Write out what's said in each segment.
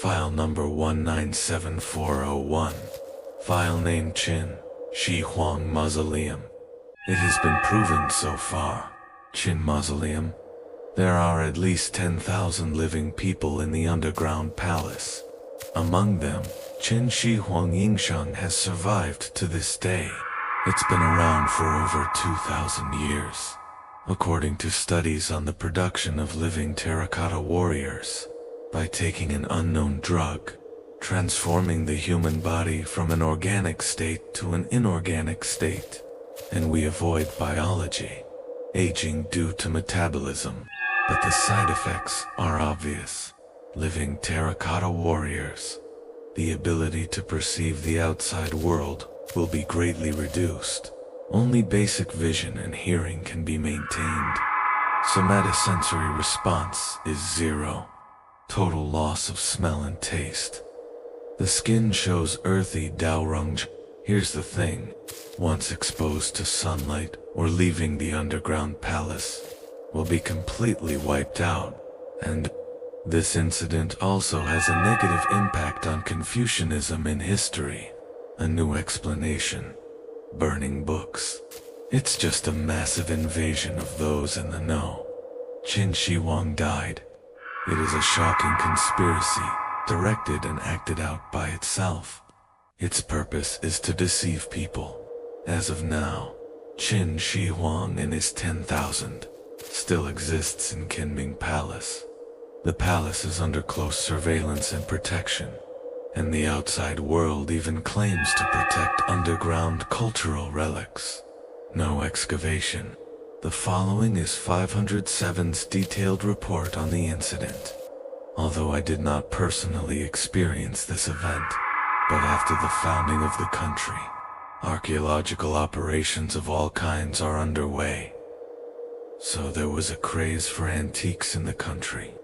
File number 197401. File name Qin Shi Huang Mausoleum. It has been proven so far, Qin Mausoleum, there are at least 10,000 living people in the underground palace. Among them, Qin Shi Huang Yingsheng has survived to this day. It's been around for over 2,000 years. According to studies on the production of living terracotta warriors, by taking an unknown drug, transforming the human body from an organic state to an inorganic state, and we avoid biology, aging due to metabolism, but the side effects are obvious. Living terracotta warriors, the ability to perceive the outside world will be greatly reduced. Only basic vision and hearing can be maintained. Somatosensory response is 0. Total loss of smell and taste. The skin shows earthy Daorong. Here's the thing, once exposed to sunlight or leaving the underground palace, will be completely wiped out, and this incident also has a negative impact on Confucianism in history. A new explanation. Burning books. It's just a massive invasion of those in the know. Qin Shi Huang died. It is a shocking conspiracy, directed and acted out by itself. Its purpose is to deceive people. As of now, Qin Shi Huang and his 10,000 still exists in Qinming Palace. The palace is under close surveillance and protection, and the outside world even claims to protect underground cultural relics. No excavation. The following is 507's detailed report on the incident. Although I did not personally experience this event, but after the founding of the country, archaeological operations of all kinds are underway. So there was a craze for antiques in the country.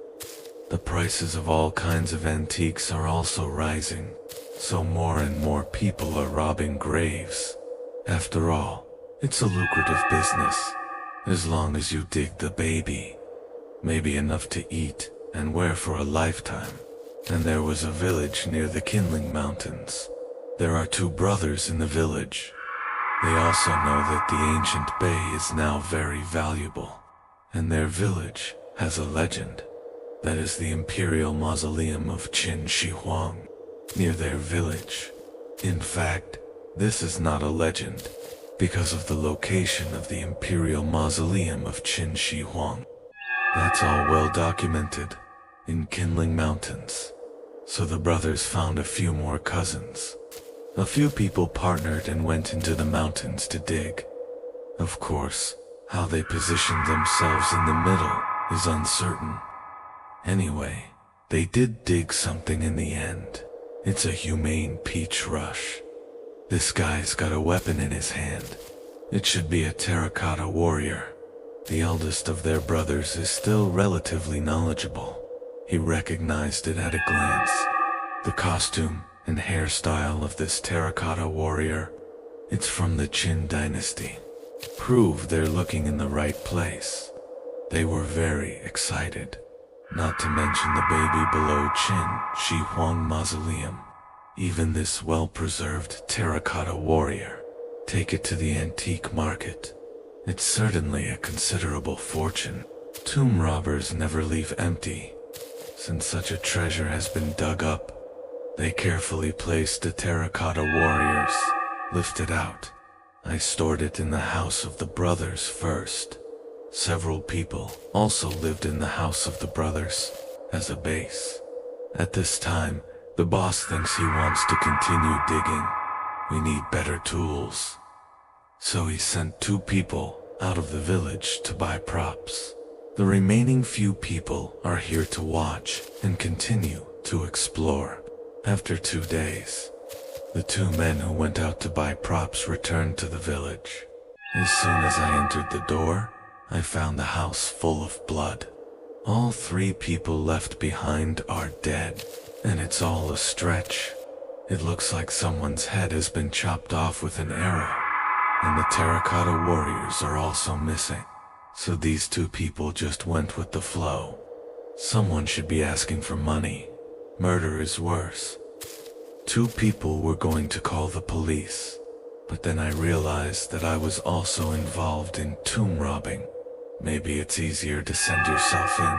The prices of all kinds of antiques are also rising, so more and more people are robbing graves. After all, it's a lucrative business, as long as you dig the baby. Maybe enough to eat and wear for a lifetime. And there was a village near the Qinling Mountains. There are 2 brothers in the village. They also know that the ancient bay is now very valuable, and their village has a legend. That is the Imperial Mausoleum of Qin Shi Huang, near their village. In fact, this is not a legend, because of the location of the Imperial Mausoleum of Qin Shi Huang. That's all well documented in Qinling Mountains. So the brothers found a few more cousins. A few people partnered and went into the mountains to dig. Of course, how they positioned themselves in the middle is uncertain. Anyway, they did dig something in the end. It's a humane peach rush. This guy's got a weapon in his hand. It should be a terracotta warrior. The eldest of their brothers is still relatively knowledgeable. He recognized it at a glance. The costume and hairstyle of this terracotta warrior, it's from the Qin dynasty. Prove they're looking in the right place. They were very excited. Not to mention the baby below Qin Shi Huang Mausoleum. Even this well-preserved terracotta warrior. Take it to the antique market. It's certainly a considerable fortune. Tomb robbers never leave empty. Since such a treasure has been dug up, they carefully placed the terracotta warriors, lifted out. I stored it in the house of the brothers first. Several people also lived in the house of the brothers, as a base. At this time, the boss thinks he wants to continue digging. We need better tools. So he sent 2 people out of the village to buy props. The remaining few people are here to watch and continue to explore. After 2 days, the 2 men who went out to buy props returned to the village. As soon as I entered the door, I found the house full of blood. All 3 people left behind are dead, and it's all a stretch. It looks like someone's head has been chopped off with an arrow, and the terracotta warriors are also missing. So these 2 people just went with the flow. Someone should be asking for money. Murder is worse. 2 people were going to call the police, but then I realized that I was also involved in tomb robbing. Maybe it's easier to send yourself in,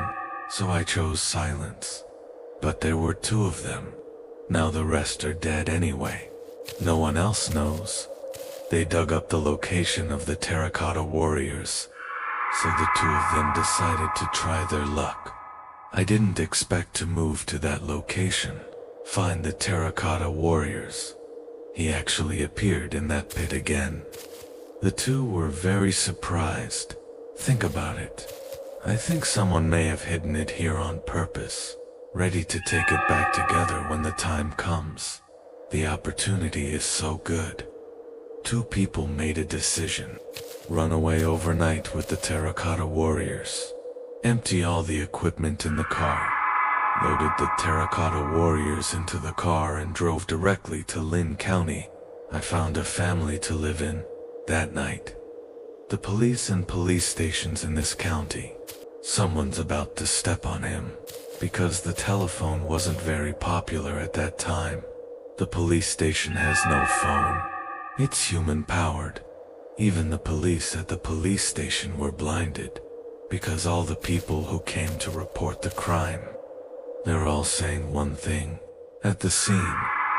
so I chose silence. But there were 2 of them. Now the rest are dead anyway. No one else knows. They dug up the location of the terracotta warriors, so the 2 of them decided to try their luck. I didn't expect to move to that location, find the terracotta warriors. He actually appeared in that pit again. The 2 were very surprised. Think about it. I think someone may have hidden it here on purpose, ready to take it back together when the time comes. The opportunity is so good. 2 people made a decision. Run away overnight with the terracotta warriors. Empty all the equipment in the car. Loaded the terracotta warriors into the car and drove directly to Lin County. I found a family to live in that night. The police and police stations in this county. Someone's about to step on him, because the telephone wasn't very popular at that time. The police station has no phone. It's human-powered. Even the police at the police station were blinded, because all the people who came to report the crime, they're all saying one thing. At the scene,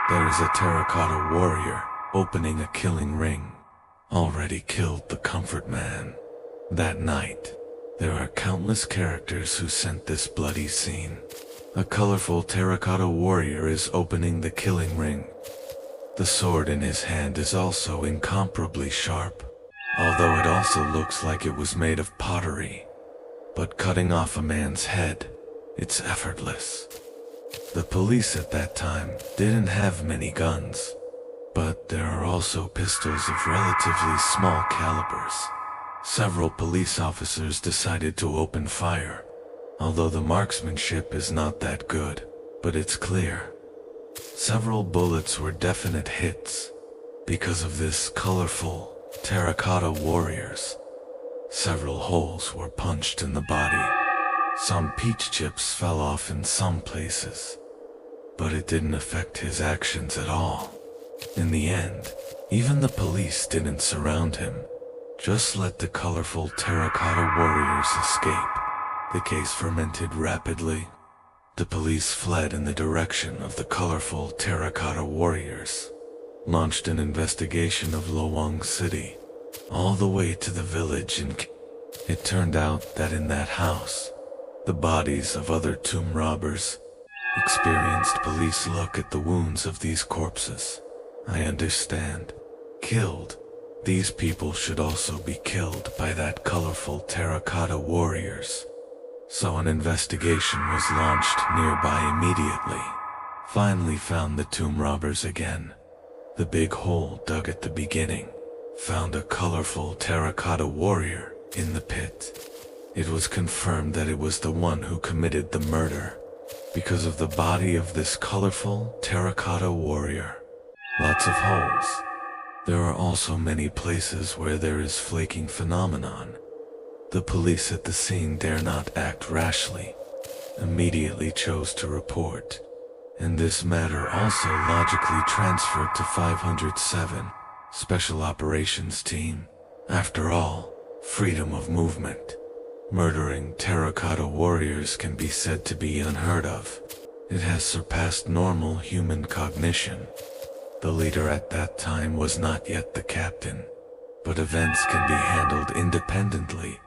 there is a terracotta warrior opening a killing ring. Already killed the comfort man. That night, there are countless characters who sent this bloody scene. A colorful terracotta warrior is opening the killing ring. The sword in his hand is also incomparably sharp, although it also looks like it was made of pottery. But cutting off a man's head, it's effortless. The police at that time didn't have many guns, but there are also pistols of relatively small calibers. Several police officers decided to open fire, although the marksmanship is not that good, but it's clear. Several bullets were definite hits because of this colorful terracotta warriors. Several holes were punched in the body. Some peach chips fell off in some places, but it didn't affect his actions at all. In the end, even the police didn't surround him, just let the colorful terracotta warriors escape. The case fermented rapidly. The police fled in the direction of the colorful terracotta warriors, launched an investigation of Luoyang City, all the way to the village in Qin. It turned out that in that house, the bodies of other tomb robbers. Experienced police look at the wounds of these corpses. I understand. Killed. These people should also be killed by that colorful terracotta warriors. So an investigation was launched nearby immediately. Finally found the tomb robbers again. The big hole dug at the beginning. Found a colorful terracotta warrior in the pit. It was confirmed that it was the one who committed the murder, because of the body of this colorful terracotta warrior. Lots of holes. There are also many places where there is flaking phenomenon. The police at the scene dare not act rashly, immediately chose to report, and this matter also logically transferred to 507, Special Operations Team. After all, freedom of movement. Murdering terracotta warriors can be said to be unheard of. It has surpassed normal human cognition. The leader at that time was not yet the captain, but events can be handled independently.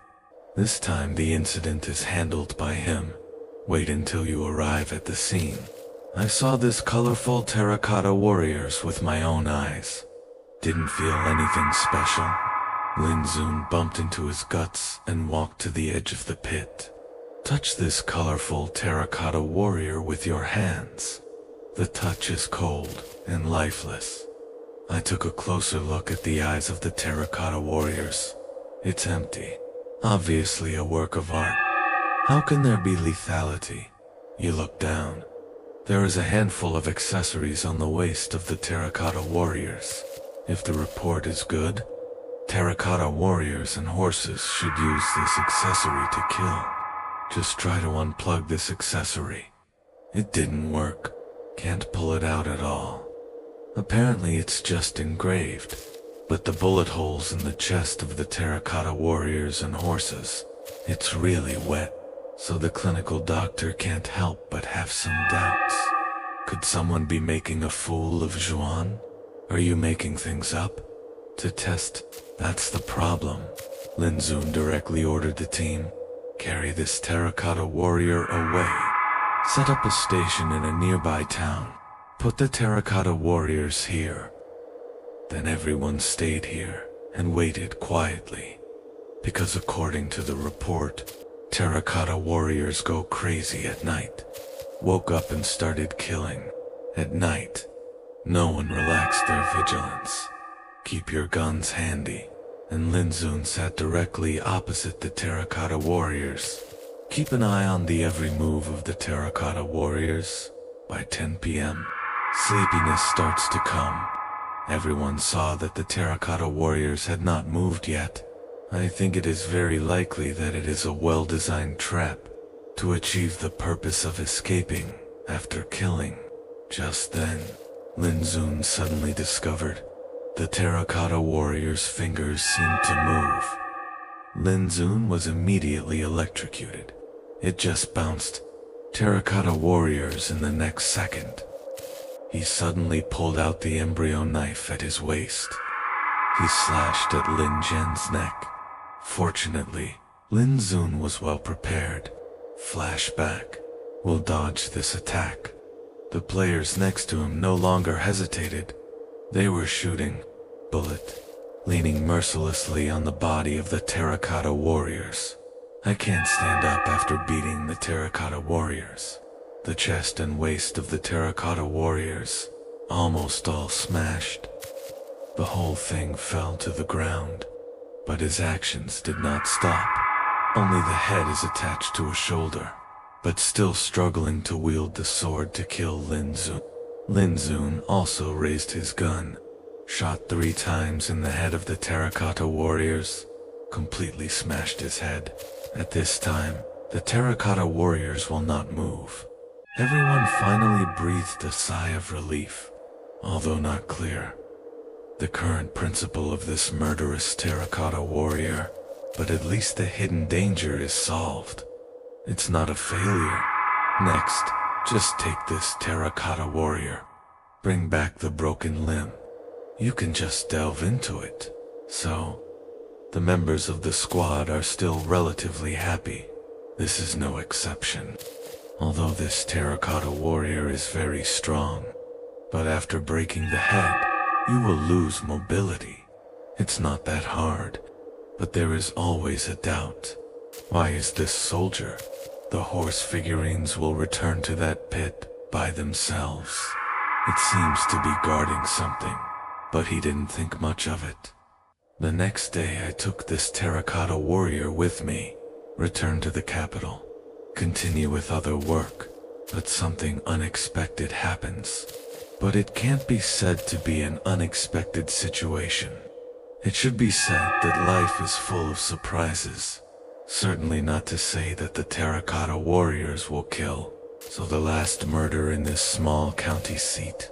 This time the incident is handled by him. Wait until you arrive at the scene. I saw this colorful terracotta warriors with my own eyes. Didn't feel anything special. Lin Zun bumped into his guts and walked to the edge of the pit. Touch this colorful terracotta warrior with your hands. The touch is cold and lifeless. I took a closer look at the eyes of the terracotta warriors. It's empty. Obviously a work of art. How can there be lethality? You look down. There is a handful of accessories on the waist of the terracotta warriors. If the report is good, terracotta warriors and horses should use this accessory to kill. Just try to unplug this accessory. It didn't work. Can't pull it out at all. Apparently it's just engraved, but the bullet holes in the chest of the terracotta warriors and horses, it's really wet, so the clinical doctor can't help but have some doubts. Could someone be making a fool of Zhuan? Are you making things up? To test, that's the problem. Lin Zun directly ordered the team, carry this terracotta warrior away. Set up a station in a nearby town. Put the terracotta warriors here. Then everyone stayed here and waited quietly. Because according to the report, terracotta warriors go crazy at night. Woke up and started killing. At night, no one relaxed their vigilance. Keep your guns handy. And Lin Zun sat directly opposite the terracotta warriors. Keep an eye on the every move of the terracotta warriors. By 10 p.m., sleepiness starts to come. Everyone saw that the terracotta warriors had not moved yet. I think it is very likely that it is a well-designed trap to achieve the purpose of escaping after killing. Just then, Lin Zun suddenly discovered the terracotta warrior's fingers seemed to move. Lin Zun was immediately electrocuted. It just bounced terracotta warriors in the next second. He suddenly pulled out the embryo knife at his waist. He slashed at Lin Zhen's neck. Fortunately, Lin Zun was well prepared. Flashback. Will dodge this attack. The players next to him no longer hesitated. They were shooting, bullet, leaning mercilessly on the body of the terracotta warriors. I can't stand up after beating the terracotta warriors. The chest and waist of the terracotta warriors, almost all smashed. The whole thing fell to the ground, but his actions did not stop. Only the head is attached to a shoulder, but still struggling to wield the sword to kill Lin Zun. Lin Zun also raised his gun, shot 3 times in the head of the terracotta warriors, completely smashed his head. At this time, the terracotta warriors will not move. Everyone finally breathed a sigh of relief, although not clear. The current principle of this murderous terracotta warrior, but at least the hidden danger is solved. It's not a failure. Next, just take this terracotta warrior. Bring back the broken limb. You can just delve into it. So, the members of the squad are still relatively happy. This is no exception. Although this terracotta warrior is very strong, but after breaking the head, you will lose mobility. It's not that hard, but there is always a doubt. Why is this soldier? The horse figurines will return to that pit by themselves. It seems to be guarding something, but he didn't think much of it. The next day I took this terracotta warrior with me, returned to the capital, continue with other work, but something unexpected happens. But it can't be said to be an unexpected situation. It should be said that life is full of surprises. Certainly not to say that the terracotta warriors will kill. So the last murder in this small county seat,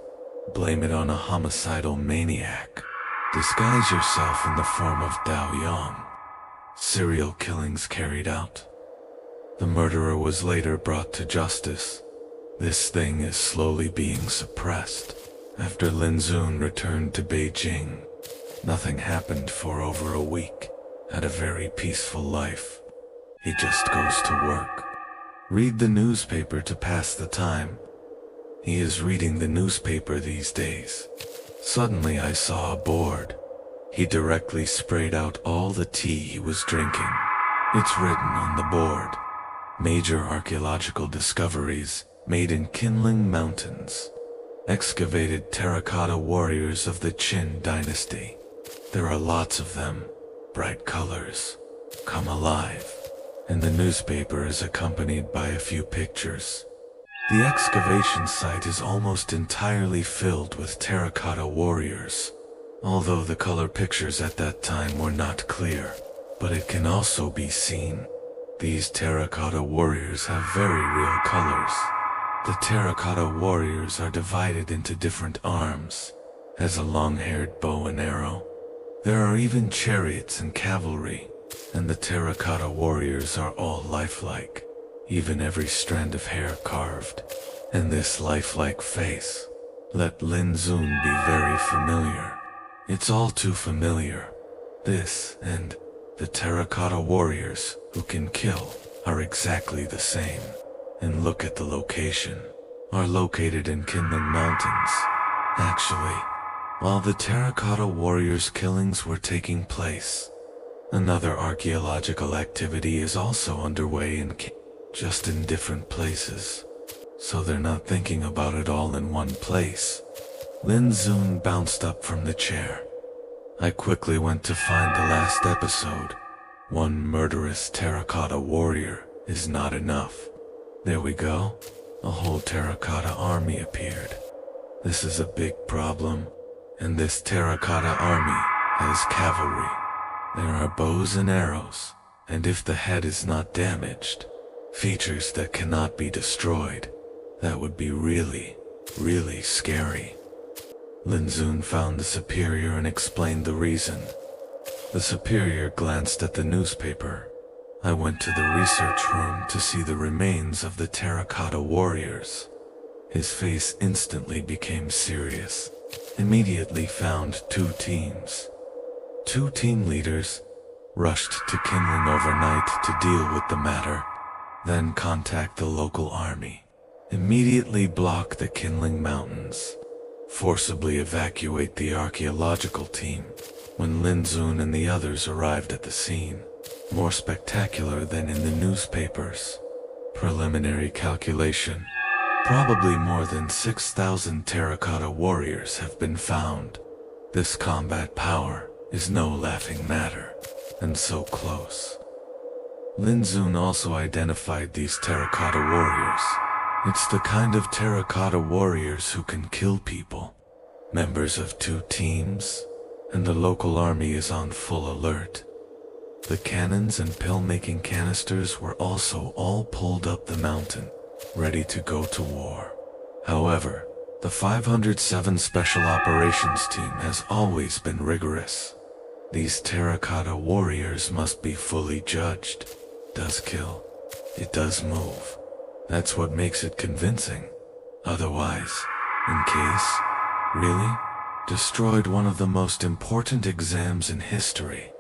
blame it on a homicidal maniac. Disguise yourself in the form of Dao Yang. Serial killings carried out. The murderer was later brought to justice. This thing is slowly being suppressed. After Lin Zun returned to Beijing, nothing happened for over a week. Had a very peaceful life. He just goes to work. Read the newspaper to pass the time. He is reading the newspaper these days. Suddenly I saw a board. He directly sprayed out all the tea he was drinking. It's written on the board. Major archaeological discoveries made in Qinling Mountains. Excavated terracotta warriors of the Qin dynasty. There are lots of them. Bright colors. Come alive. And the newspaper is accompanied by a few pictures. The excavation site is almost entirely filled with terracotta warriors, although the color pictures at that time were not clear. But it can also be seen. These terracotta warriors have very real colors. The terracotta warriors are divided into different arms, as a long-haired bow and arrow. There are even chariots and cavalry, and the terracotta warriors are all lifelike, even every strand of hair carved. And this lifelike face, let Lin Zun be very familiar. It's all too familiar. This and the terracotta warriors who can kill are exactly the same. And look at the location. Are located in Qinling Mountains. Actually, while the terracotta warriors' killings were taking place, another archaeological activity is also underway in Qin, just in different places. So they're not thinking about it all in one place. Lin Zun bounced up from the chair. I quickly went to find the last episode. One murderous terracotta warrior is not enough. There we go. A whole terracotta army appeared. This is a big problem, and this terracotta army has cavalry. There are bows and arrows, and if the head is not damaged, features that cannot be destroyed. That would be really, really scary. Lin Zun found the superior and explained the reason. The superior glanced at the newspaper. I went to the research room to see the remains of the terracotta warriors. His face instantly became serious. Immediately found two teams. Two team leaders rushed to Qinling overnight to deal with the matter, then contact the local army. Immediately block the Qinling Mountains. Forcibly evacuate the archaeological team. When Lin Zun and the others arrived at the scene, more spectacular than in the newspapers. Preliminary calculation. Probably more than 6,000 terracotta warriors have been found. This combat power is no laughing matter, and so close. Lin Zun also identified these terracotta warriors. It's the kind of terracotta warriors who can kill people. Members of two teams, and the local army is on full alert. The cannons and pill-making canisters were also all pulled up the mountain, ready to go to war. However, the 507 Special Operations Team has always been rigorous. These terracotta warriors must be fully judged. Does kill. It does move. That's what makes it convincing. Otherwise, in case, really, destroyed one of the most important exams in history.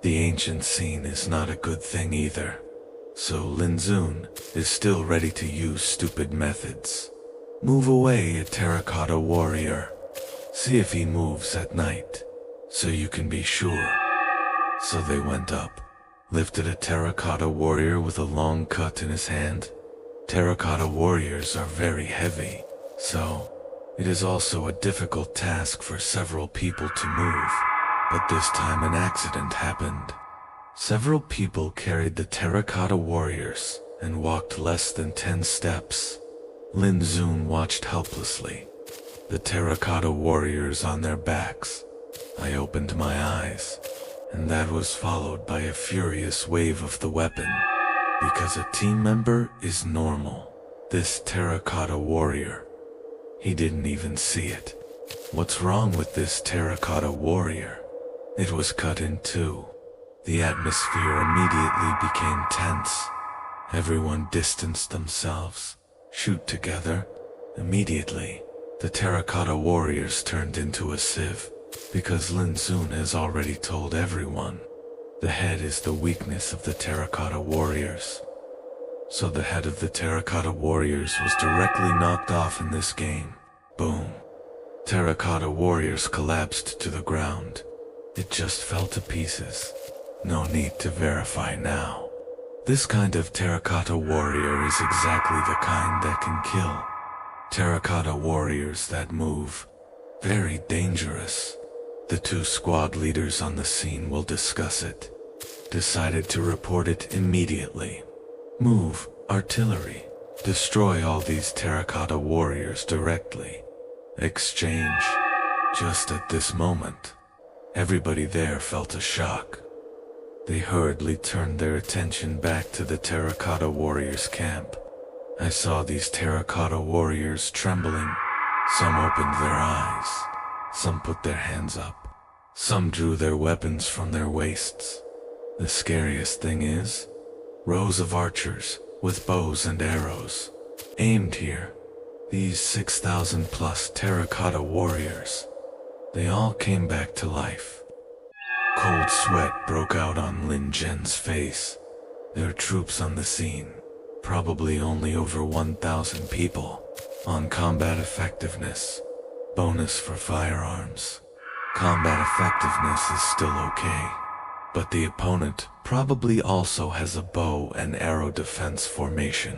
The ancient scene is not a good thing either. So Lin Zun is still ready to use stupid methods. Move away a terracotta warrior. See if he moves at night, so you can be sure. So they went up, lifted a terracotta warrior with a long cut in his hand. Terracotta warriors are very heavy, so it is also a difficult task for several people to move. But this time an accident happened. Several people carried the terracotta warriors and walked less than 10 steps. Lin Zun watched helplessly. The terracotta warriors on their backs. I opened my eyes, and that was followed by a furious wave of the weapon. Because a team member is normal. This terracotta warrior, he didn't even see it. What's wrong with this terracotta warrior? It was cut in two. The atmosphere immediately became tense. Everyone distanced themselves. Shoot together. Immediately, the terracotta warriors turned into a sieve. Because Lin Zun has already told everyone. The head is the weakness of the terracotta warriors. So the head of the terracotta warriors was directly knocked off in this game. Boom. Terracotta warriors collapsed to the ground. It just fell to pieces. No need to verify now. This kind of terracotta warrior is exactly the kind that can kill. Terracotta warriors that move. Very dangerous. The two squad leaders on the scene will discuss it. Decided to report it immediately. Move, artillery. Destroy all these terracotta warriors directly. Exchange. Just at this moment, everybody there felt a shock. They hurriedly turned their attention back to the terracotta warriors' camp. I saw these terracotta warriors trembling. Some opened their eyes, some put their hands up, some drew their weapons from their waists. The scariest thing is, rows of archers with bows and arrows aimed here. These 6,000 plus terracotta warriors, they all came back to life. Cold sweat broke out on Lin Zhen's face. There are troops on the scene, probably only over 1,000 people. On combat effectiveness, bonus for firearms. Combat effectiveness is still okay, but the opponent probably also has a bow and arrow defense formation.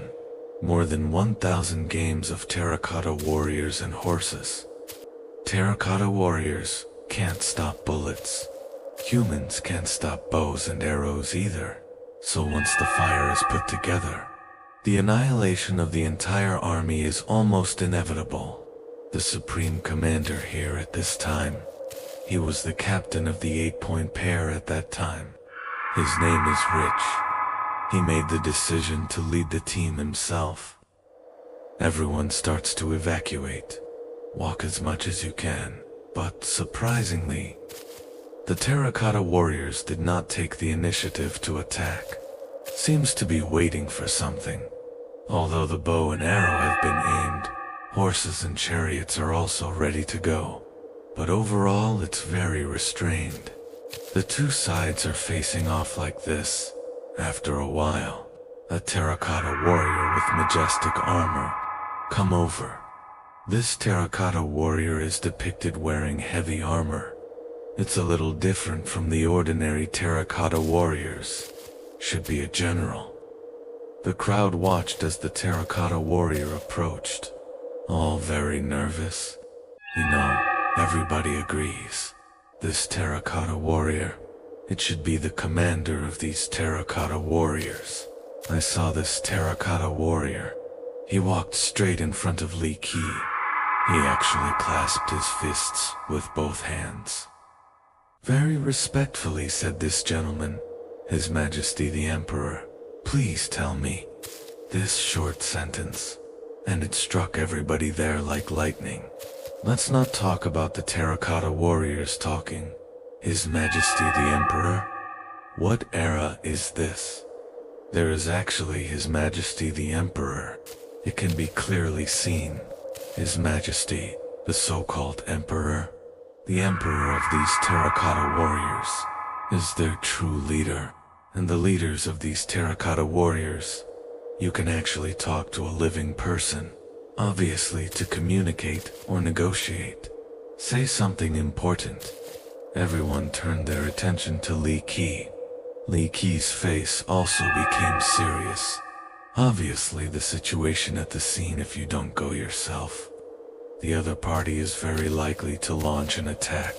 More than 1,000 games of terracotta warriors and horses. Terracotta warriors can't stop bullets. Humans can't stop bows and arrows either. So once the fire is put together, the annihilation of the entire army is almost inevitable. The supreme commander here at this time, he was the captain of the 8-point pair at that time. His name is Rich. He made the decision to lead the team himself. Everyone starts to evacuate. Walk as much as you can, but surprisingly, the terracotta warriors did not take the initiative to attack. Seems to be waiting for something. Although the bow and arrow have been aimed, horses and chariots are also ready to go. But overall, it's very restrained. The two sides are facing off like this. After a while, a terracotta warrior with majestic armor come over. This terracotta warrior is depicted wearing heavy armor. It's a little different from the ordinary terracotta warriors. Should be a general. The crowd watched as the terracotta warrior approached, all very nervous. Everybody agrees. This terracotta warrior, it should be the commander of these terracotta warriors. I saw this terracotta warrior. He walked straight in front of Li Qi. He actually clasped his fists with both hands. Very respectfully said this gentleman, His Majesty the Emperor, please tell me. This short sentence, and it struck everybody there like lightning. Let's not talk about the terracotta warriors talking. His Majesty the Emperor? What era is this? There is actually His Majesty the Emperor. It can be clearly seen. His Majesty, the so-called Emperor, the Emperor of these terracotta warriors, is their true leader. And the leaders of these terracotta warriors, you can actually talk to a living person, obviously to communicate or negotiate. Say something important. Everyone turned their attention to Li Qi. Li Qi's face also became serious. Obviously the situation at the scene, if you don't go yourself, the other party is very likely to launch an attack.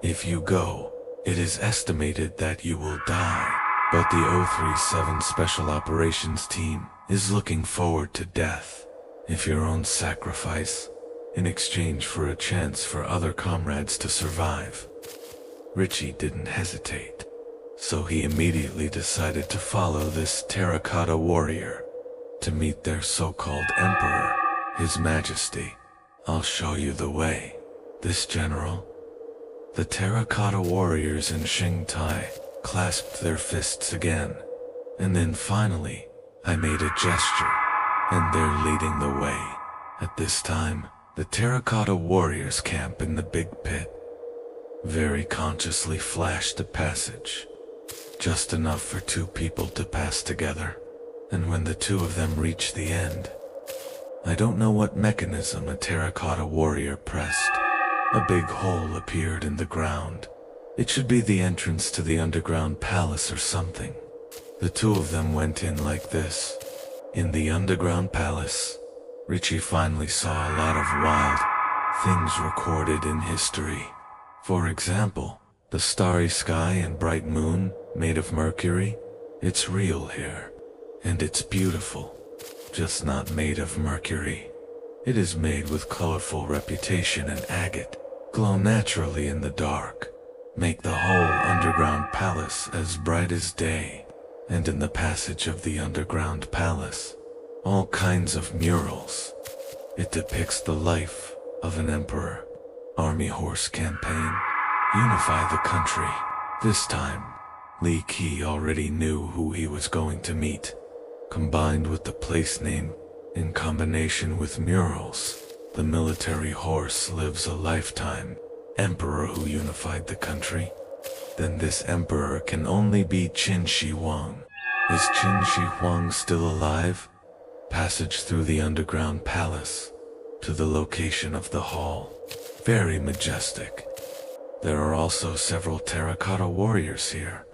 If you go, it is estimated that you will die. But the 037 Special Operations Team is looking forward to death. If your own sacrifice, in exchange for a chance for other comrades to survive. Richie didn't hesitate, so he immediately decided to follow this terracotta warrior to meet their so-called Emperor, His Majesty. I'll show you the way. This general. The terracotta warriors in Qingtai clasped their fists again, and then finally, I made a gesture, and they're leading the way. At this time, the terracotta warriors camp in the big pit. Very consciously flashed a passage, just enough for two people to pass together, and when the two of them reach the end, I don't know what mechanism a terracotta warrior pressed. A big hole appeared in the ground. It should be the entrance to the underground palace or something. The two of them went in like this. In the underground palace, Richie finally saw a lot of wild things recorded in history. For example, the starry sky and bright moon made of mercury. It's real here, and it's beautiful, just not made of mercury. It is made with colorful reputation and agate, glow naturally in the dark, make the whole underground palace as bright as day. And in the passage of the underground palace, all kinds of murals. It depicts the life of an emperor. Army horse campaign. Unify the country. This time, Li Qi already knew who he was going to meet. Combined with the place name, in combination with murals, the military horse lives a lifetime. Emperor who unified the country. Then this emperor can only be Qin Shi Huang. Is Qin Shi Huang still alive? Passage through the underground palace to the location of the hall. Very majestic. There are also several terracotta warriors here.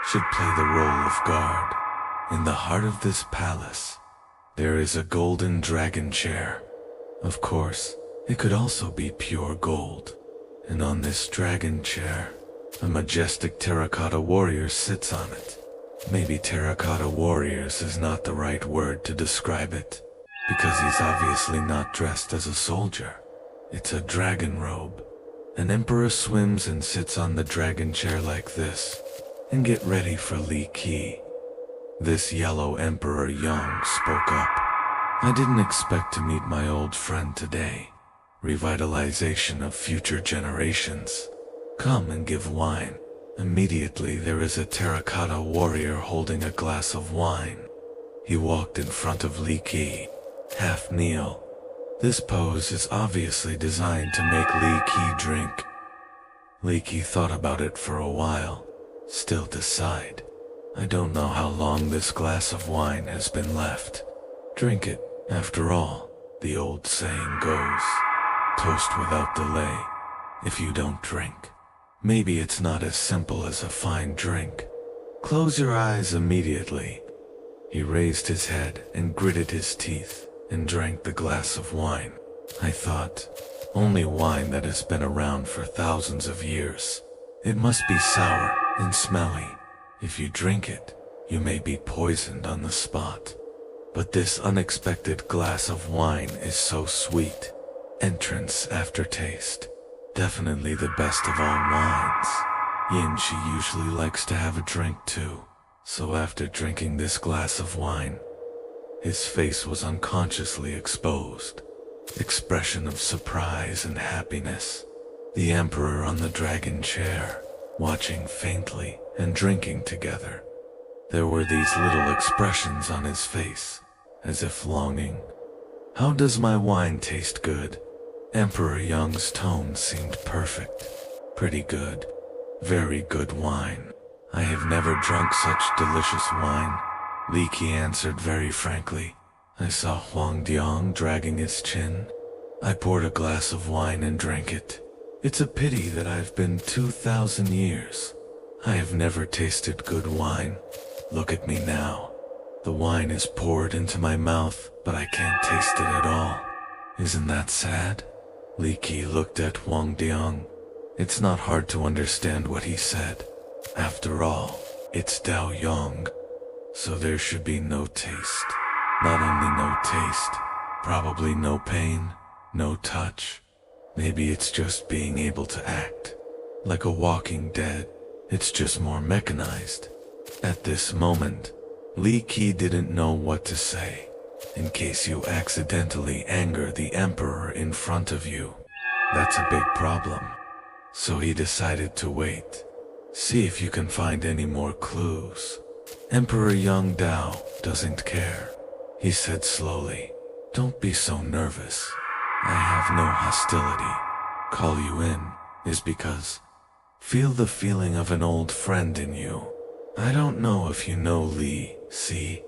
Should play the role of guard. In the heart of this palace, there is a golden dragon chair. Of course, it could also be pure gold. And on this dragon chair, a majestic terracotta warrior sits on it. Maybe terracotta warriors is not the right word to describe it, because he's obviously not dressed as a soldier. It's a dragon robe. An emperor swims and sits on the dragon chair like this, and get ready for Li Qi. This yellow Emperor Yang spoke up. I didn't expect to meet my old friend today. Revitalization of future generations. Come and give wine. Immediately there is a terracotta warrior holding a glass of wine. He walked in front of Li Qi, half kneel. This pose is obviously designed to make Li Qi drink. Li Qi thought about it for a while. Still decide. I don't know how long this glass of wine has been left. Drink it, after all, the old saying goes. Toast without delay. If you don't drink, maybe it's not as simple as a fine drink. Close your eyes immediately. He raised his head and gritted his teeth and drank the glass of wine. I thought, only wine that has been around for thousands of years. It must be sour and smelly. If you drink it, you may be poisoned on the spot. But this unexpected glass of wine is so sweet. Entrance after taste. Definitely the best of all wines. Yin Shi usually likes to have a drink too. So after drinking this glass of wine, his face was unconsciously exposed. Expression of surprise and happiness. The emperor on the dragon chair, watching faintly and drinking together. There were these little expressions on his face, as if longing. How does my wine taste good? Emperor Yang's tone seemed perfect. Pretty good. Very good wine. I have never drunk such delicious wine. Li Qi answered very frankly. I saw Huang Diang dragging his chin. I poured a glass of wine and drank it. It's a pity that I've been 2,000 years. I have never tasted good wine. Look at me now. The wine is poured into my mouth, but I can't taste it at all. Isn't that sad? Li Qi looked at Huang Diang. It's not hard to understand what he said. After all, it's Dao Yang. So there should be no taste. Not only no taste, probably no pain, no touch. Maybe it's just being able to act. Like a walking dead. It's just more mechanized. At this moment, Li Qi didn't know what to say. In case you accidentally anger the emperor in front of you, that's a big problem. So he decided to wait. See if you can find any more clues. Emperor Yang Dao doesn't care. He said slowly, don't be so nervous. I have no hostility. Call you in is because feel the feeling of an old friend in you. I don't know if you know Li, see?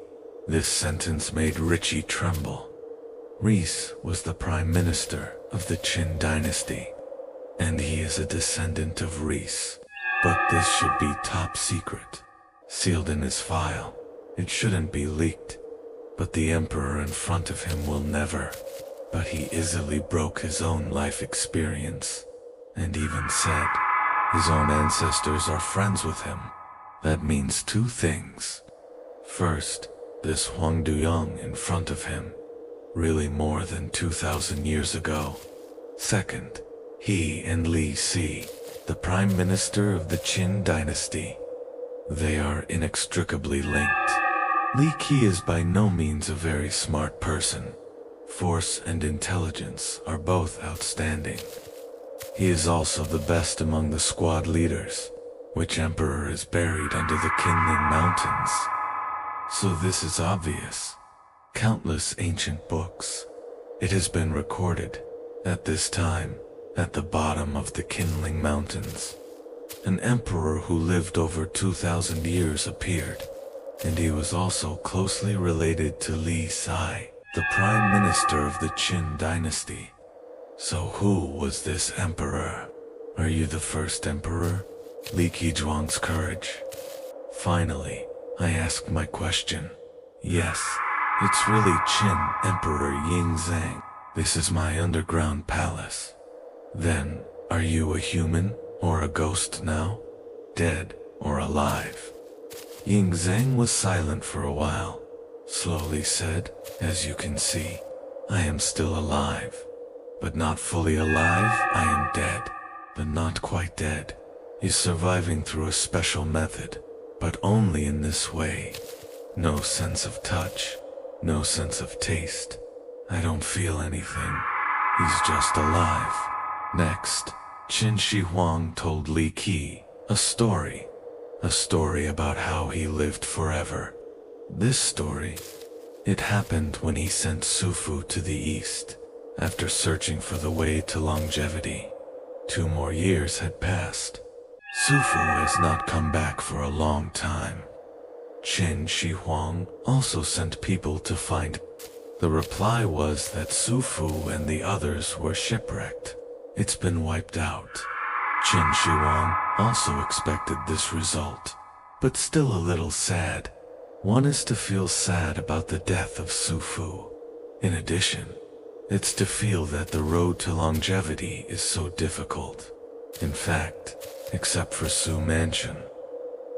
This sentence made Richie tremble. Reese was the prime minister of the Qin dynasty, and he is a descendant of Reese. But this should be top secret, sealed in his file. It shouldn't be leaked, but the emperor in front of him will never. But he easily broke his own life experience, and even said his own ancestors are friends with him. That means two things. First, this Huang Duyang in front of him, really more than 2,000 years ago. Second, he and Li Si, the prime minister of the Qin dynasty. They are inextricably linked. Li Qi is by no means a very smart person. Force and intelligence are both outstanding. He is also the best among the squad leaders, which emperor is buried under the Qinling Mountains. So this is obvious. Countless ancient books. It has been recorded, at this time, at the bottom of the Qinling Mountains. An emperor who lived over 2,000 years appeared, and he was also closely related to Li Sai, the prime minister of the Qin dynasty. So who was this emperor? Are you the first emperor? Li Qizhuang's courage. Finally, I asked my question. Yes, it's really Qin Emperor Yingzhang. This is my underground palace. Then, are you a human or a ghost now? Dead or alive? Yingzhang was silent for a while, slowly said, "As you can see, I am still alive. But not fully alive, I am dead, but not quite dead. He's surviving through a special method, but only in this way. No sense of touch, no sense of taste. I don't feel anything. He's just alive." Next, Qin Shi Huang told Li Qi a story about how he lived forever. This story, it happened when he sent Sufu to the east, after searching for the way to longevity. 2 more years had passed. Sufu has not come back for a long time. Qin Shi Huang also sent people to find. The reply was that Sufu and the others were shipwrecked. It's been wiped out. Qin Shi Huang also expected this result, but still a little sad. One is to feel sad about the death of Sufu. In addition, it's to feel that the road to longevity is so difficult. In fact, except for Su Mansion,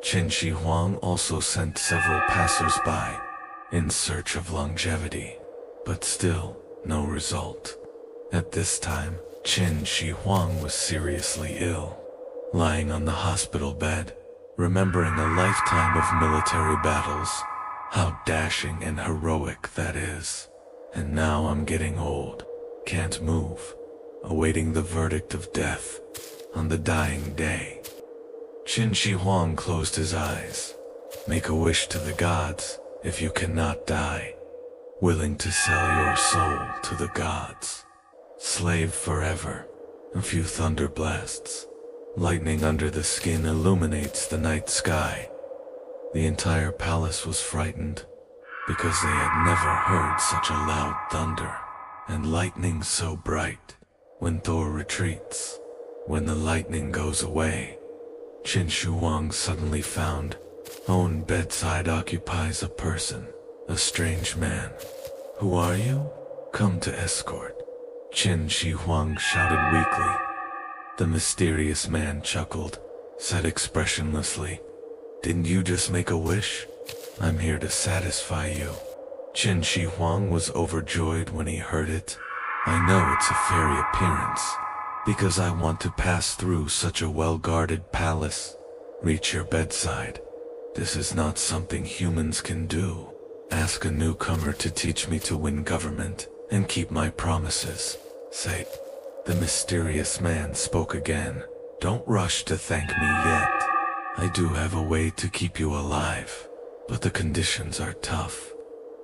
Qin Shi Huang also sent several passers-by in search of longevity, but still no result. At this time, Qin Shi Huang was seriously ill, lying on the hospital bed, remembering a lifetime of military battles, how dashing and heroic that is. And now I'm getting old, can't move, awaiting the verdict of death on the dying day. Qin Shi Huang closed his eyes. Make a wish to the gods if you cannot die. Willing to sell your soul to the gods. Slave forever. A few thunder blasts. Lightning under the skin illuminates the night sky. The entire palace was frightened, because they had never heard such a loud thunder, and lightning so bright. When Thor retreats, when the lightning goes away, Qin Shi Huang suddenly found, own bedside occupies a person, a strange man. Who are you? Come to escort. Qin Shi Huang shouted weakly. The mysterious man chuckled, said expressionlessly, "Didn't you just make a wish? I'm here to satisfy you." Qin Shi Huang was overjoyed when he heard it. "I know it's a fairy appearance, because I want to pass through such a well-guarded palace. Reach your bedside. This is not something humans can do. Ask a newcomer to teach me to win government and keep my promises. Say." The mysterious man spoke again. "Don't rush to thank me yet. I do have a way to keep you alive, but the conditions are tough.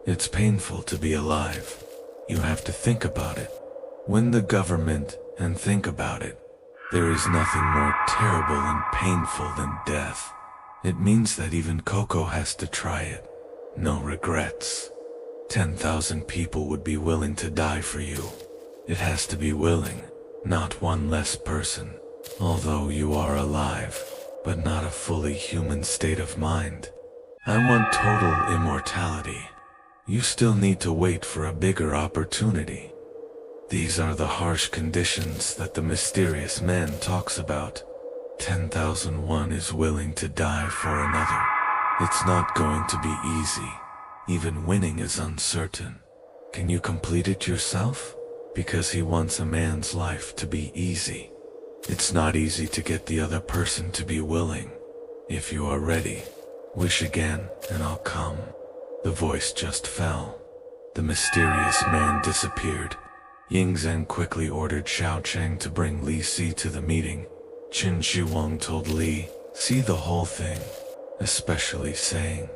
It's painful to be alive. You have to think about it. Win the government and think about it. There is nothing more terrible and painful than death. It means that even Coco has to try it. No regrets. 10,000 people would be willing to die for you. It has to be willing, not one less person. Although you are alive, but not a fully human state of mind. I want total immortality. You still need to wait for a bigger opportunity." These are the harsh conditions that the mysterious man talks about. 10,001 is willing to die for another. It's not going to be easy. Even winning is uncertain. Can you complete it yourself? Because he wants a man's life to be easy. It's not easy to get the other person to be willing. If you are ready, wish again and I'll come. The voice just fell. The mysterious man disappeared. Ying Zhang quickly ordered Xiao Cheng to bring Li Si to the meeting. Qin Shi Huang told Li Si the whole thing, especially saying,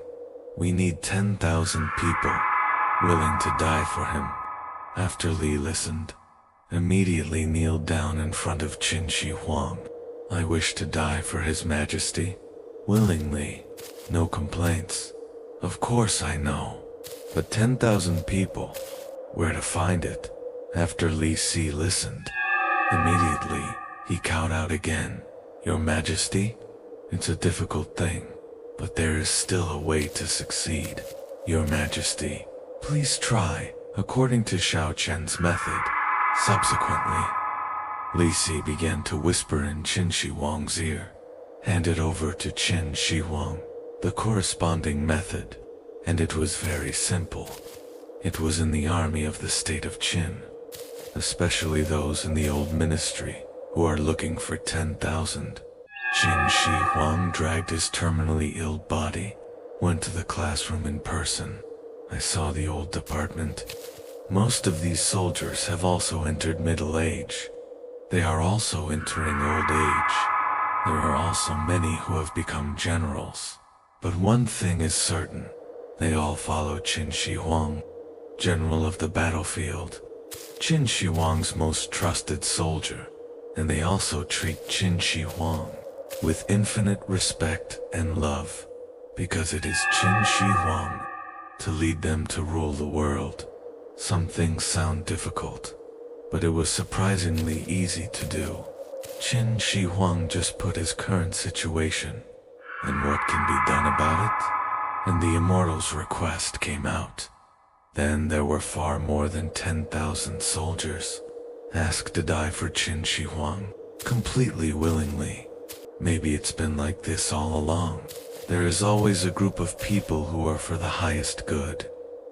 "We need 10,000 people willing to die for him." After Li listened, immediately kneeled down in front of Qin Shi Huang. "I wish to die for His Majesty, willingly, no complaints. Of course I know, but 10,000 people, where to find it?" After Li Si listened, immediately he cowed out again. "Your Majesty, it's a difficult thing, but there is still a way to succeed. Your Majesty, please try according to Xiao Chen's method." Subsequently, Li Si began to whisper in Qin Shi Huang's ear, handed over to Qin Shi Huang the corresponding method, and it was very simple. It was in the army of the state of Qin, especially those in the old ministry who are looking for 10,000. Qin Shi Huang dragged his terminally ill body, went to the classroom in person. I saw the old department. Most of these soldiers have also entered middle age. They are also entering old age. There are also many who have become generals. But one thing is certain, they all follow Qin Shi Huang, general of the battlefield, Qin Shi Huang's most trusted soldier, and they also treat Qin Shi Huang with infinite respect and love, because it is Qin Shi Huang to lead them to rule the world. Some things sound difficult, but it was surprisingly easy to do. Qin Shi Huang just put his current situation and what can be done about it, and the Immortal's request came out. Then there were far more than 10,000 soldiers asked to die for Qin Shi Huang, completely willingly. Maybe it's been like this all along. There is always a group of people who are for the highest good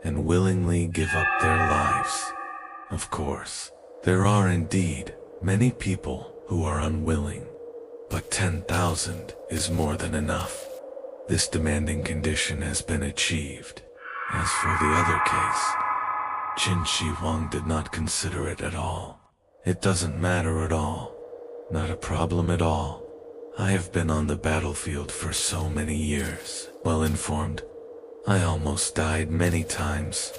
and willingly give up their lives. Of course, there are indeed many people who are unwilling, but 10,000 is more than enough. This demanding condition has been achieved. As for the other case, Qin Shi Huang did not consider it at all. It doesn't matter at all. Not a problem at all. I have been on the battlefield for so many years, well informed. I almost died many times.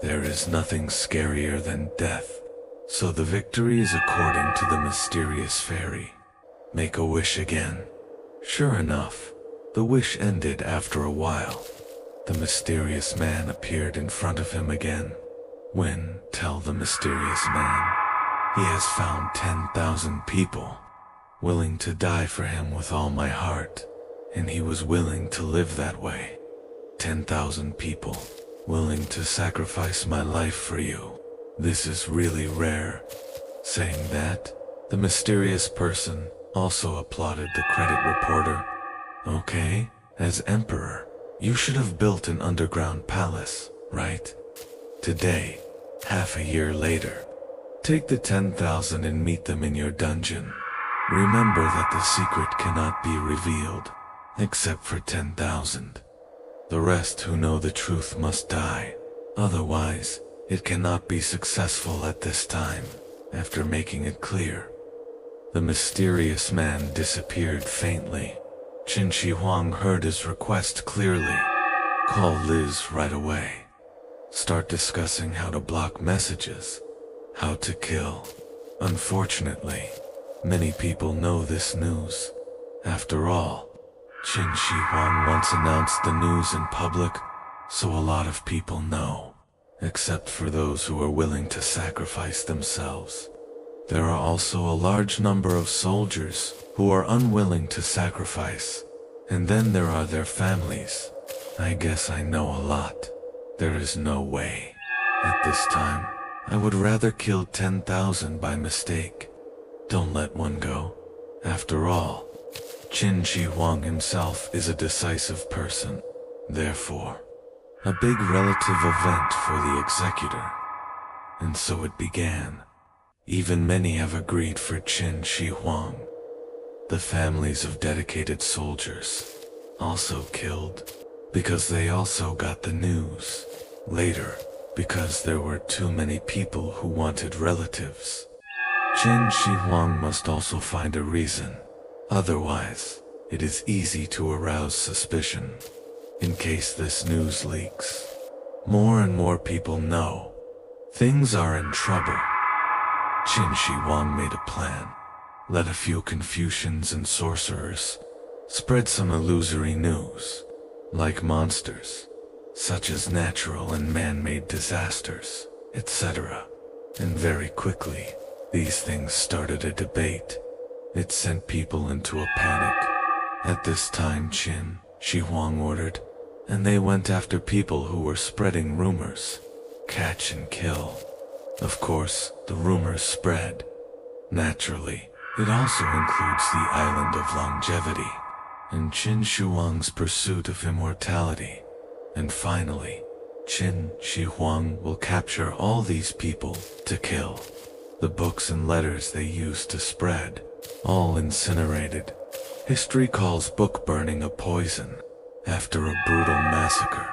There is nothing scarier than death. So the victory is according to the mysterious fairy. Make a wish again. Sure enough, the wish ended after a while. The mysterious man appeared in front of him again. When, tell the mysterious man, he has found 10,000 people willing to die for him with all my heart, and he was willing to live that way. 10,000 people willing to sacrifice my life for you. This is really rare. Saying that, the mysterious person also applauded the credit reporter. Okay, as emperor, you should have built an underground palace, right? Today, half a year later, take the 10,000 and meet them in your dungeon. Remember that the secret cannot be revealed, except for 10,000. The rest who know the truth must die. Otherwise, it cannot be successful at this time. After making it clear, the mysterious man disappeared faintly. Qin Shi Huang heard his request clearly. Call Liz right away. Start discussing how to block messages, how to kill. Unfortunately, many people know this news. After all, Qin Shi Huang once announced the news in public, so a lot of people know, except for those who are willing to sacrifice themselves. There are also a large number of soldiers who are unwilling to sacrifice, and then there are their families. I guess I know a lot. There is no way. At this time, I would rather kill 10,000 by mistake. Don't let one go. After all, Qin Shi Huang himself is a decisive person. Therefore, a big relative event for the executor. And so it began. Even many have agreed for Qin Shi Huang. The families of dedicated soldiers also killed. because they also got the news. Later, because there were too many people who wanted relatives. Qin Shi Huang must also find a reason. Otherwise, it is easy to arouse suspicion. In case this news leaks, more and more people know. Things are in trouble. Qin Shi Huang made a plan. Let a few Confucians and sorcerers spread some illusory news, like monsters, such as natural and man-made disasters, etc. And very quickly, these things started a debate. It sent people into a panic. At this time Qin Shi Huang ordered, and they went after people who were spreading rumors. Catch and kill. Of course, the rumors spread. Naturally, it also includes the island of longevity, and Qin Shi Huang's pursuit of immortality. And finally, Qin Shi Huang will capture all these people to kill. The books and letters they used to spread, all incinerated. History calls book burning a poison. After a brutal massacre,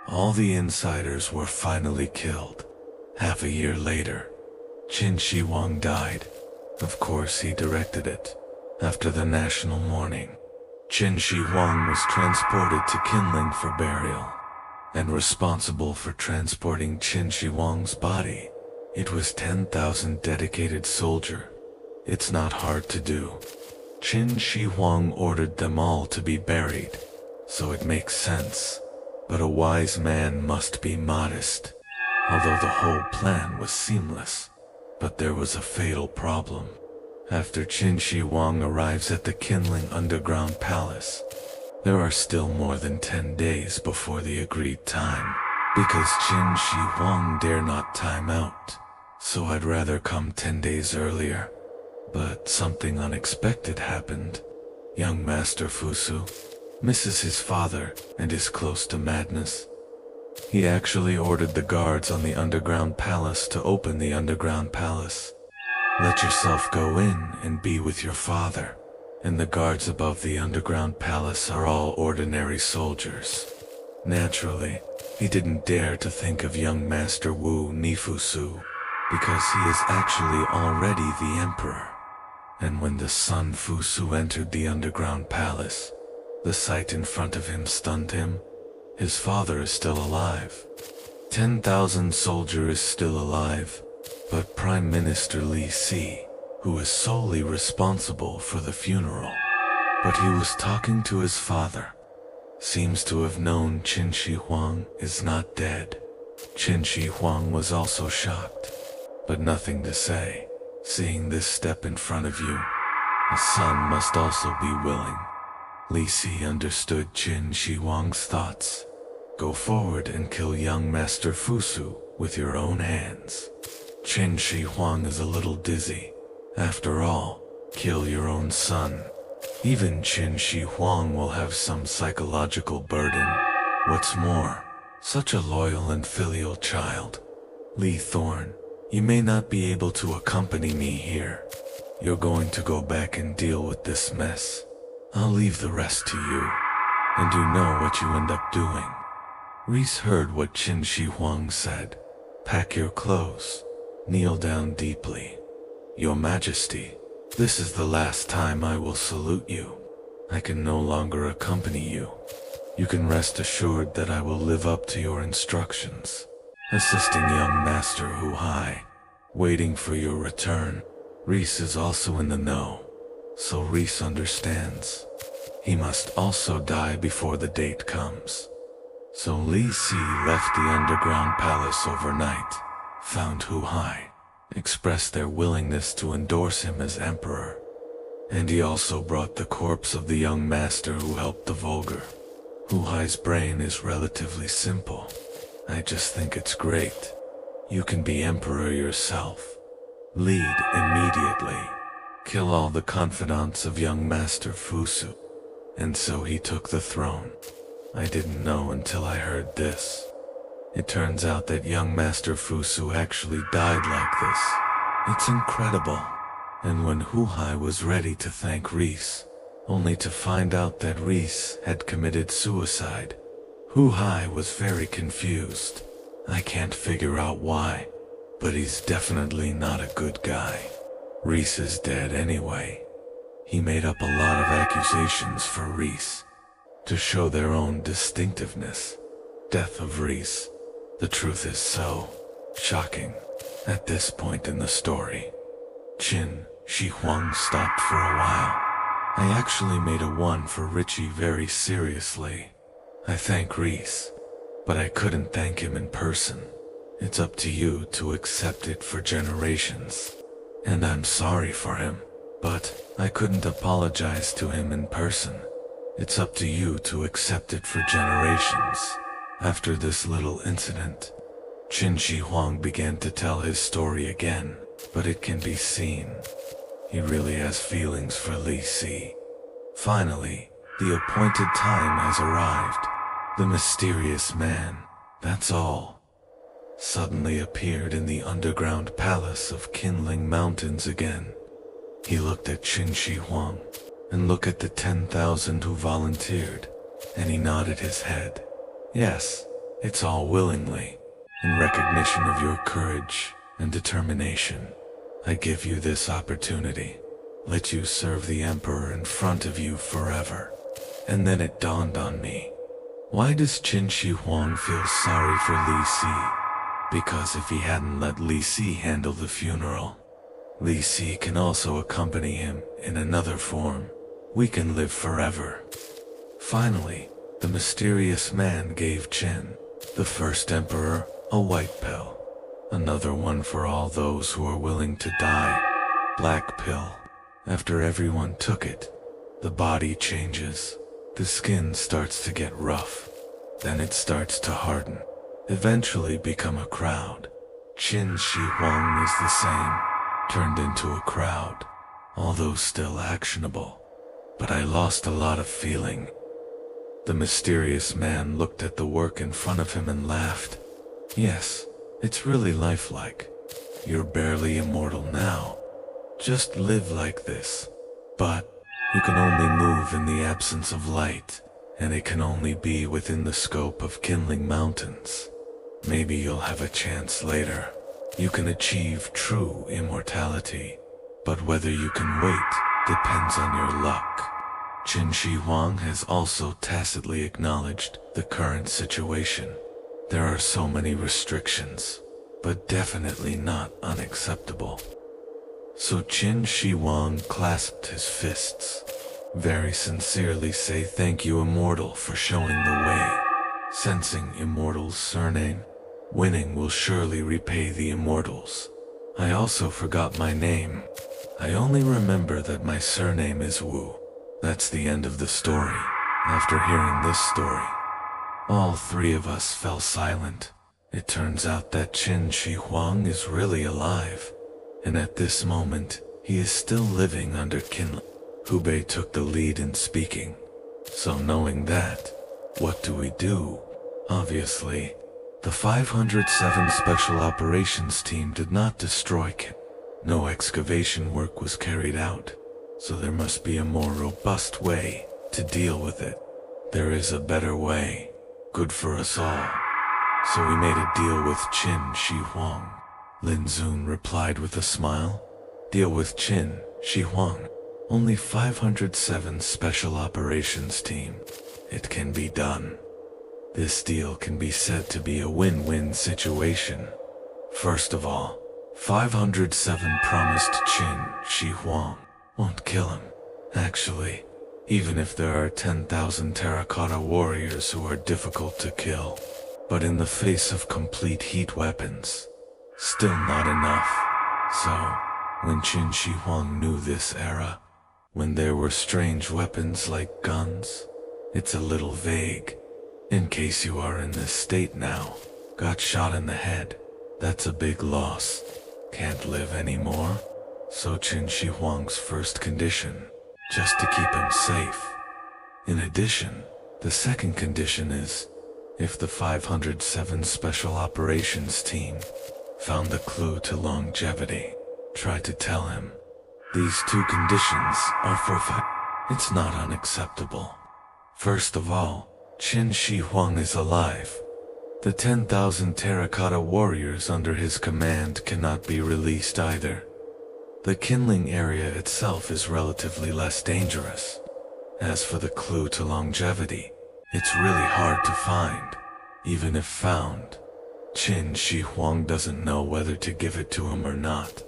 all the insiders were finally killed. Half a year later, Qin Shi Huang died. Of course, he directed it. After the national mourning, Qin Shi Huang was transported to Qinling for burial. And responsible for transporting Qin Shi Huang's body, it was 10,000 dedicated soldiers. It's not hard to do. Qin Shi Huang ordered them all to be buried, so it makes sense. But a wise man must be modest. Although the whole plan was seamless, but there was a fatal problem. After Qin Shi Huang arrives at the Qinling underground palace, there are still more than 10 days before the agreed time, because Qin Shi Huang dare not time out. So I'd rather come 10 days earlier. But something unexpected happened. Young Master Fusu misses his father and is close to madness. He actually ordered the guards on the underground palace to open the underground palace. Let yourself go in and be with your father. And the guards above the underground palace are all ordinary soldiers. Naturally, he didn't dare to think of young Master Wu Nifusu, because he is actually already the emperor. And when the son Fusu entered the underground palace, the sight in front of him stunned him. His father is still alive. 10,000 soldiers is still alive, but Prime Minister Li Si, who is solely responsible for the funeral. But he was talking to his father. Seems to have known Qin Shi Huang is not dead. Qin Shi Huang was also shocked, but nothing to say. Seeing this step in front of you, a son must also be willing. Li Si understood Qin Shi Huang's thoughts. Go forward and kill young Master Fusu with your own hands. Qin Shi Huang is a little dizzy. After all, kill your own son. Even Qin Shi Huang will have some psychological burden. What's more, such a loyal and filial child. Li Thorn, you may not be able to accompany me here. You're going to go back and deal with this mess. I'll leave the rest to you. And you know what you end up doing. Reese heard what Qin Shi Huang said. Pack your clothes. Kneel down deeply. Your Majesty, this is the last time I will salute you. I can no longer accompany you. You can rest assured that I will live up to your instructions. Assisting young Master Hu Hai, waiting for your return. Reese is also in the know, so Reese understands. He must also die before the date comes. So Li Si left the underground palace overnight, found Hu Hai, expressed their willingness to endorse him as emperor. And he also brought the corpse of the young master who helped the vulgar. Hu Hai's brain is relatively simple. I just think it's great. You can be emperor yourself. Lead immediately. Kill all the confidants of young Master Fusu. And so he took the throne. I didn't know until I heard this. It turns out that young Master Fusu actually died like this. It's incredible. And when Hu Hai was ready to thank Reese, only to find out that Reese had committed suicide, Hu Hai was very confused. I can't figure out why, but he's definitely not a good guy. Reese is dead anyway. He made up a lot of accusations for Reese to show their own distinctiveness. Death of Reese. The truth is so shocking. At this point in the story, Qin Shi Huang stopped for a while. I actually made a one for Richie very seriously. I thank Reese, but I couldn't thank him in person. It's up to you to accept it for generations. And I'm sorry for him, but I couldn't apologize to him in person. It's up to you to accept it for generations. After this little incident, Qin Shi Huang began to tell his story again, but it can be seen he really has feelings for Li Si. Finally, the appointed time has arrived. The mysterious man, that's all, suddenly appeared in the underground palace of Qinling Mountains again. He looked at Qin Shi Huang and looked at the 10,000 who volunteered, and he nodded his head. Yes, it's all willingly, in recognition of your courage and determination. I give you this opportunity. Let you serve the Emperor in front of you forever. And then it dawned on me. Why does Qin Shi Huang feel sorry for Li Si? Because if he hadn't let Li Si handle the funeral, Li Si can also accompany him in another form. We can live forever. Finally, the mysterious man gave Qin, the first emperor, a white pill. Another one for all those who are willing to die. Black pill. After everyone took it, the body changes. The skin starts to get rough. Then it starts to harden. Eventually become a crowd. Qin Shi Huang is the same. Turned into a crowd. Although still actionable. But I lost a lot of feeling. The mysterious man looked at the work in front of him and laughed. Yes. It's really lifelike. You're barely immortal now. Just live like this. But you can only move in the absence of light, and it can only be within the scope of Qinling Mountains. Maybe you'll have a chance later. You can achieve true immortality, but whether you can wait depends on your luck. Qin Shi Huang has also tacitly acknowledged the current situation. There are so many restrictions, but definitely not unacceptable. So Qin Shi Huang clasped his fists, very sincerely say thank you Immortal for showing the way. Sensing Immortal's surname, winning will surely repay the Immortals. I also forgot my name. I only remember that my surname is Wu. That's the end of the story. After hearing this story, all three of us fell silent. It turns out that Qin Shi Huang is really alive, and at this moment, he is still living under Qinling. Hubei took the lead in speaking. So knowing that, what do we do? Obviously, the 507 Special Operations Team did not destroy Qin. No excavation work was carried out, so there must be a more robust way to deal with it. There is a better way. Good for us all. So we made a deal with Qin Shi Huang. Lin Zun replied with a smile. Deal with Qin Shi Huang. Only 507 Special Operations Team. It can be done. This deal can be said to be a win-win situation. First of all, 507 promised Qin Shi Huang won't kill him. Actually, even if there are 10,000 terracotta warriors who are difficult to kill, but in the face of complete heat weapons, still not enough. So, when Qin Shi Huang knew this era, when there were strange weapons like guns, it's a little vague. In case you are in this state now, got shot in the head, that's a big loss. Can't live anymore. So Qin Shi Huang's first condition, just to keep him safe. In addition, the second condition is, if the 507 Special Operations Team found the clue to longevity, try to tell him. These two conditions are for it's not unacceptable. First of all, Qin Shi Huang is alive. The 10,000 terracotta warriors under his command cannot be released either. The kindling area itself is relatively less dangerous. As for the clue to longevity, it's really hard to find. Even if found, Qin Shi Huang doesn't know whether to give it to him or not.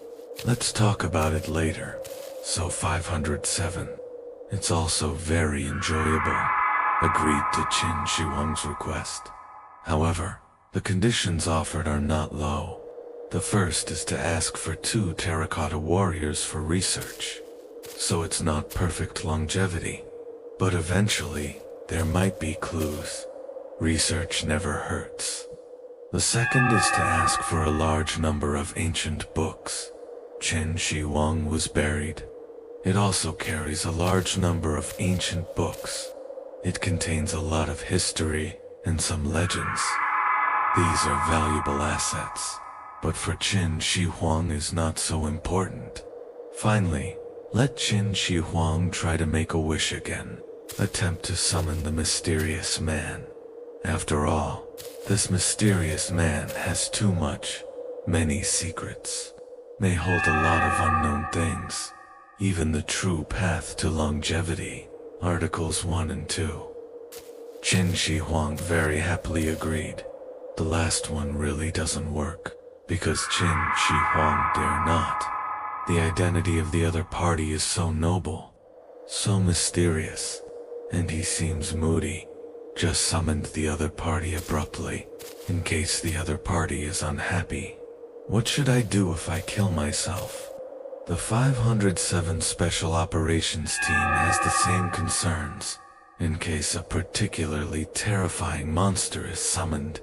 Let's talk about it later. So 507. It's also very enjoyable. Agreed to Qin Shi Huang's request. However, the conditions offered are not low. The first is to ask for 2 terracotta warriors for research. So it's not perfect longevity. But eventually, there might be clues. Research never hurts. The second is to ask for a large number of ancient books. Qin Shi Huang was buried. It also carries a large number of ancient books. It contains a lot of history and some legends. These are valuable assets, but for Qin Shi Huang is not so important. Finally, let Qin Shi Huang try to make a wish again. Attempt to summon the mysterious man. After all, this mysterious man has many secrets. May hold a lot of unknown things. Even the true path to longevity. Articles 1 and 2. Qin Shi Huang very happily agreed. The last one really doesn't work, because Qin Shi Huang dare not. The identity of the other party is so noble, so mysterious, and he seems moody. Just summoned the other party abruptly, in case the other party is unhappy. What should I do if I kill myself? The 507 Special Operations Team has the same concerns. In case a particularly terrifying monster is summoned,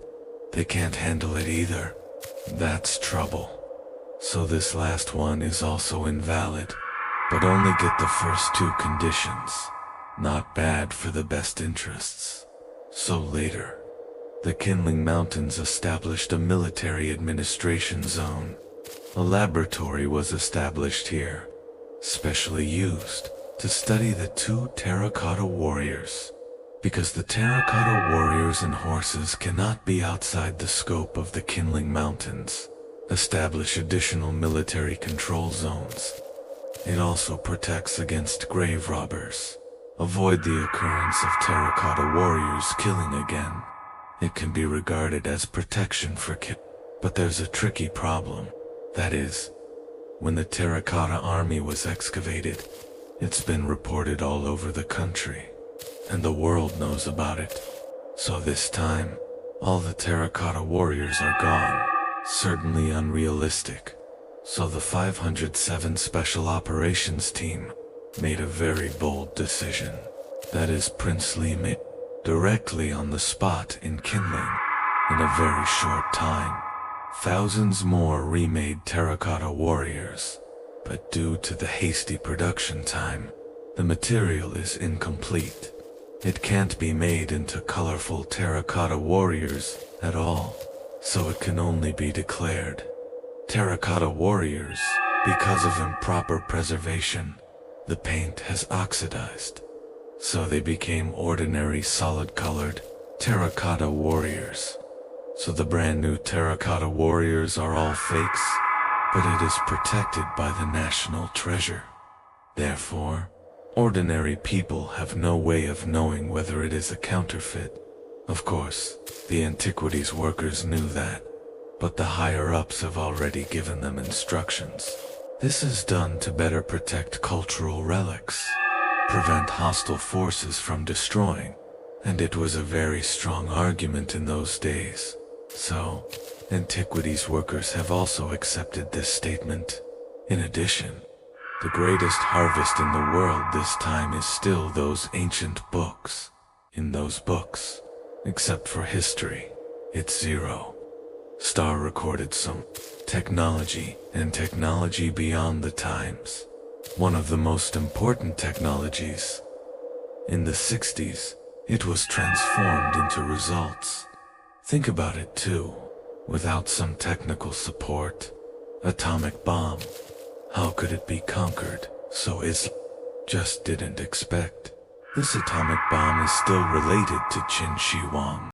they can't handle it either. That's trouble. So this last one is also invalid, but only get the first 2 conditions. Not bad for the best interests. So later, the Kindling Mountains established a military administration zone. A laboratory was established here, specially used to study the 2 terracotta warriors. Because the terracotta warriors and horses cannot be outside the scope of the Kindling Mountains, establish additional military control zones. It also protects against grave robbers. Avoid the occurrence of terracotta warriors killing again. It can be regarded as protection for but there's a tricky problem. That is, when the terracotta army was excavated, it's been reported all over the country, and the world knows about it. So this time, all the terracotta warriors are gone. Certainly unrealistic. So the 507 Special Operations Team made a very bold decision. That is, Princely made directly on the spot in Kindling. In a very short time, thousands more remade terracotta warriors. But due to the hasty production time, the material is incomplete. It can't be made into colorful terracotta warriors at all, so it can only be declared terracotta warriors because of improper preservation. The paint has oxidized, so they became ordinary solid-colored terracotta warriors. So the brand new terracotta warriors are all fakes, but it is protected by the national treasure. Therefore, ordinary people have no way of knowing whether it is a counterfeit. Of course, the antiquities workers knew that, but the higher-ups have already given them instructions. This is done to better protect cultural relics, prevent hostile forces from destroying, and it was a very strong argument in those days. So, antiquities workers have also accepted this statement. In addition, the greatest harvest in the world this time is still those ancient books. In those books, except for history, it's 0. Star recorded some technology and technology beyond the times. One of the most important technologies. In the 60s, it was transformed into results. Think about it too. Without some technical support, atomic bomb, how could it be conquered? So Islam just didn't expect. This atomic bomb is still related to Qin Shi Huang.